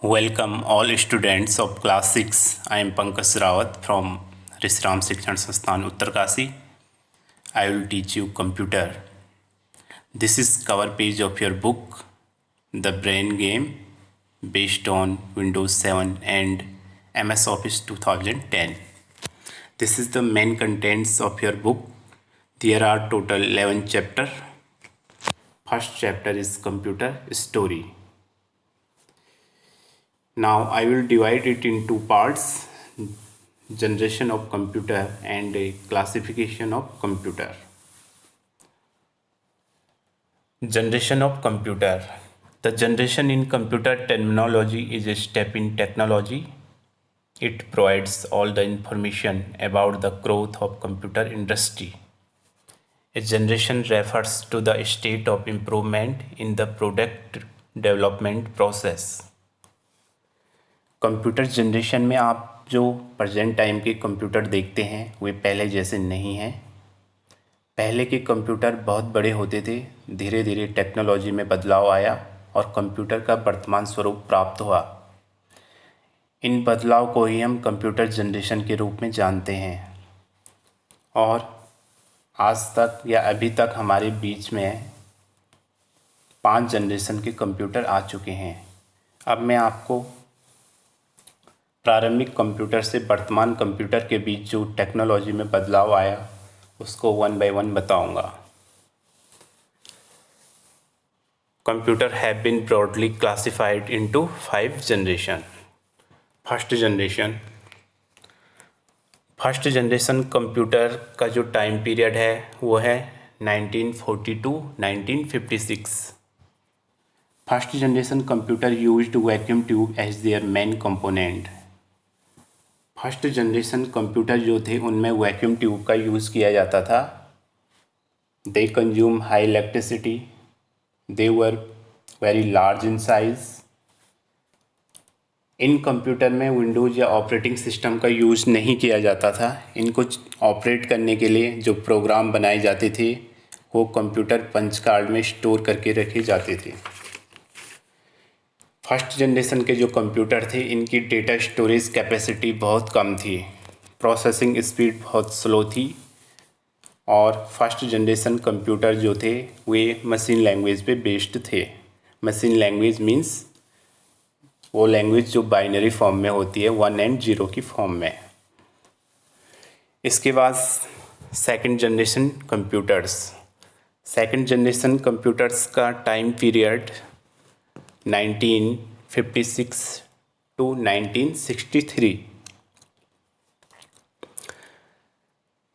Welcome all students of class 6. I am Pankaj Rawat from Rishiram Shikshan Sansthan Uttarkasi. I will teach you computer. This is cover page of your book, The Brain Game, based on Windows 7 and MS Office 2010. This is the main contents of your book. There are total 11 chapters. First chapter is computer story. Now I will divide it in two parts: generation of computer and a classification of computer. Generation of computer. The generation in computer terminology is a step in technology. It provides all the information about the growth of computer industry. A generation refers to the state of improvement in the product development process. Computer generation में आप जो present time के computer देखते हैं वे पहले जैसे नहीं हैं। पहले के कंप्यूटर बहुत बड़े होते थे। धीरे धीरे टेक्नोलॉजी में बदलाव आया और कंप्यूटर का वर्तमान स्वरूप प्राप्त हुआ। इन बदलाव को ही हम कंप्यूटर जनरेशन के रूप में जानते हैं। और आज तक या अभी तक हमारे बीच में 5 जनरेशन के कंप्यूटर आ चुके हैं। अब मैं आपको प्रारंभिक कंप्यूटर से वर्तमान कंप्यूटर के बीच जो टेक्नोलॉजी में बदलाव आया उसको वन बाय वन बताऊंगा। Computer have been broadly classified into 5 generation. First generation computer का जो टाइम पीरियड है वो है 1940 to 1956। First generation computer used vacuum tube as their main component. First generation computer जो थे उनमें वैक्यूम ट्यूब का यूज़ किया जाता था। They consume high electricity, they were very large in size. In computer में विंडोज़ या ऑपरेटिंग सिस्टम का यूज़ नहीं किया जाता था। इनको ऑपरेट करने के लिए जो प्रोग्राम बनाए जाते थे वो कंप्यूटर पंच कार्ड में स्टोर करके रखे जाते थे। फर्स्ट जनरेशन के जो कंप्यूटर थे इनकी डेटा स्टोरेज कैपेसिटी बहुत कम थी, प्रोसेसिंग स्पीड बहुत स्लो थी। और फर्स्ट जनरेशन कंप्यूटर जो थे वे मशीन लैंग्वेज पे बेस्ड थे। मशीन लैंग्वेज मींस वो लैंग्वेज जो बाइनरी फॉर्म में होती है, 1 and 0 की फॉर्म में। इसके बाद सेकंड जनरेशन कंप्यूटर्स का time period 1956 to 1963।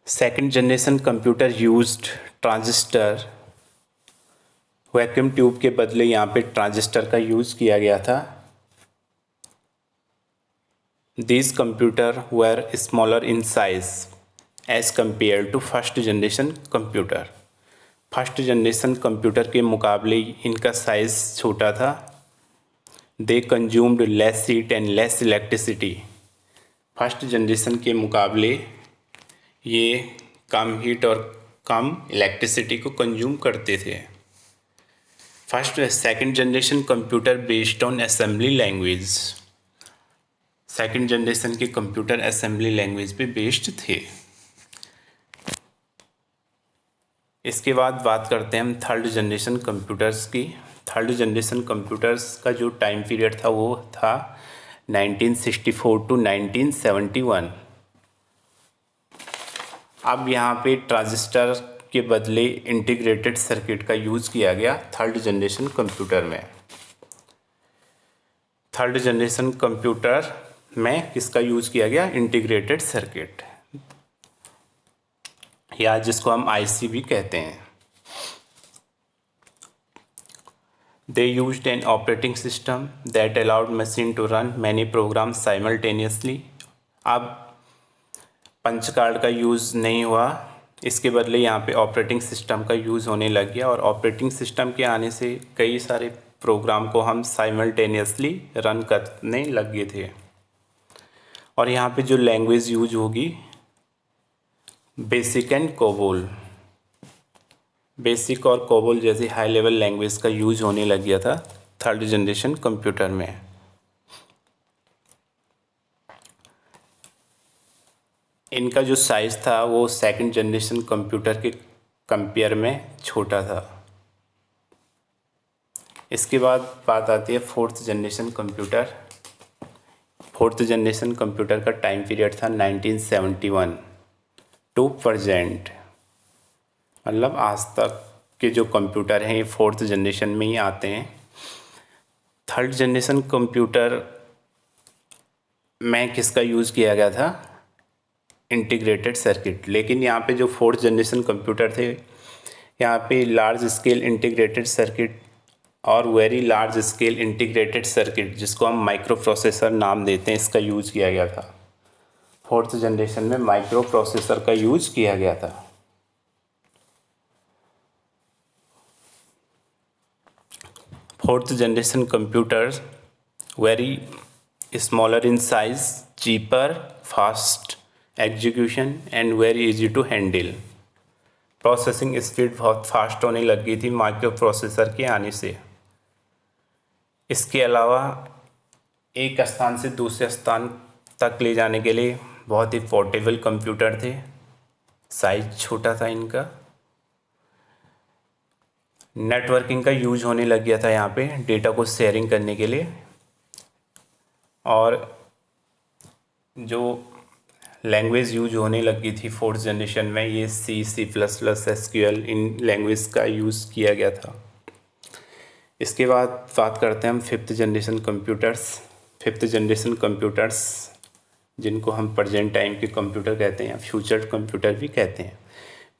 Second generation computer used transistor. Vacuum tube के बदले यहाँ पे ट्रांजिस्टर का यूज़ किया गया था। These computers were smaller in size as compared to first generation computer। First generation computer के मुकाबले इनका साइज़ छोटा था। They consumed less heat and less electricity। First generation के मुकाबले ये कम हीट और कम इलेक्ट्रिसिटी को कंज्यूम करते थे। Second generation computer based on assembly language. Second generation के कंप्यूटर असेंबली लैंग्वेज पे बेस्ड थे। इसके बाद बात करते हैं हम थर्ड जनरेशन कंप्यूटर्स की। थर्ड जनरेशन कंप्यूटर्स का जो टाइम पीरियड था वो था 1964 to 1971। अब यहाँ पे ट्रांजिस्टर के बदले इंटीग्रेटेड सर्किट का यूज़ किया गया थर्ड जनरेशन कंप्यूटर में। थर्ड जनरेशन कंप्यूटर में किसका यूज़ किया गया? इंटीग्रेटेड सर्किट, या जिसको हम आईसी भी कहते हैं। They used an operating system that allowed machine to run many programs simultaneously। अब पंच कार्ड का यूज़ नहीं हुआ, इसके बदले यहाँ पे ऑपरेटिंग सिस्टम का यूज़ होने लग गया। और ऑपरेटिंग सिस्टम के आने से कई सारे प्रोग्राम को हम साइमल्टेनियसली रन करने लग गए थे। और यहाँ पे जो लैंग्वेज यूज होगी बेसिक एंड कोबोल। बेसिक और कोबोल जैसी हाई लेवल लैंग्वेज का यूज होने लग गया था थर्ड जनरेशन कंप्यूटर में। इनका जो साइज़ था वो सेकंड जनरेशन कंप्यूटर के कंपेयर में छोटा था। इसके बाद बात आती है fourth generation computer. Fourth generation computer का टाइम पीरियड था 1971 टू प्रेजेंट, मतलब आज तक के जो कंप्यूटर हैं ये फोर्थ जनरेशन में ही आते हैं। थर्ड जनरेशन कंप्यूटर में किसका यूज़ किया गया था? Integrated circuit. लेकिन यहाँ पे जो फोर्थ जनरेशन कंप्यूटर थे यहाँ पे लार्ज स्केल इंटीग्रेटेड सर्किट और very large scale integrated circuit, जिसको हम माइक्रो प्रोसेसर नाम देते हैं, इसका यूज़ किया गया था। फोर्थ जनरेशन में माइक्रो प्रोसेसर का यूज़ किया गया था। Fourth generation computer very smaller in size, cheaper, fast execution and very easy to handle. Processing speed बहुत फास्ट होने लग गई थी माइक्रो प्रोसेसर के आने से। इसके अलावा एक स्थान से दूसरे स्थान तक ले जाने के लिए बहुत ही पोर्टेबल कंप्यूटर थे, साइज छोटा था इनका। नेटवर्किंग का यूज होने लग गया था यहाँ पे डेटा को शेयरिंग करने के लिए। और जो लैंग्वेज यूज होने लगी थी फोर्थ जनरेशन में, ये C++, SQL, इन लैंग्वेज का यूज़ किया गया था। इसके बाद बात करते हैं हम fifth generation computers. Fifth generation computers जिनको हम प्रेजेंट टाइम के कंप्यूटर कहते हैं या फ्यूचर कंप्यूटर भी कहते हैं।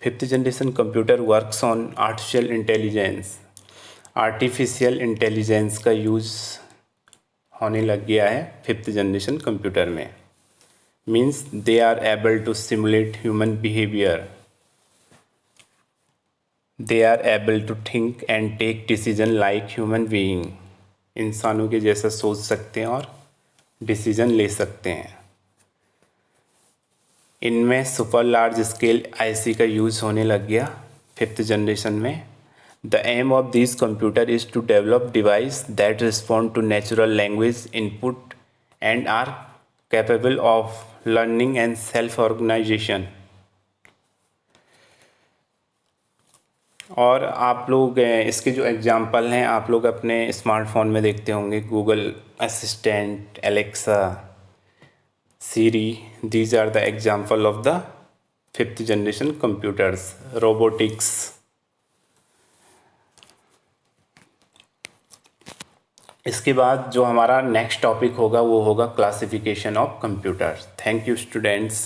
Fifth generation computer works on artificial intelligence. Artificial intelligence का यूज़ होने लग गया है फिफ्थ जनरेशन कंप्यूटर में। Means they are able to simulate human behaviour, they are able to think and take decision like human being. इंसानों के जैसा सोच सकते हैं और डिसीजन ले सकते हैं। इनमें सुपर लार्ज स्केल आईसी का यूज़ होने लग गया फिफ्थ जनरेशन में। The aim of this computer is to develop device that respond to natural language input and are capable of learning and self organisation. और आप लोग इसके जो एग्जाम्पल हैं आप लोग अपने स्मार्टफोन में देखते होंगे, Google Assistant, Alexa, Siri, these are the example of the fifth generation computers. Robotics. इसके बाद जो हमारा नेक्स्ट टॉपिक होगा वो होगा classification of computers. Thank you students.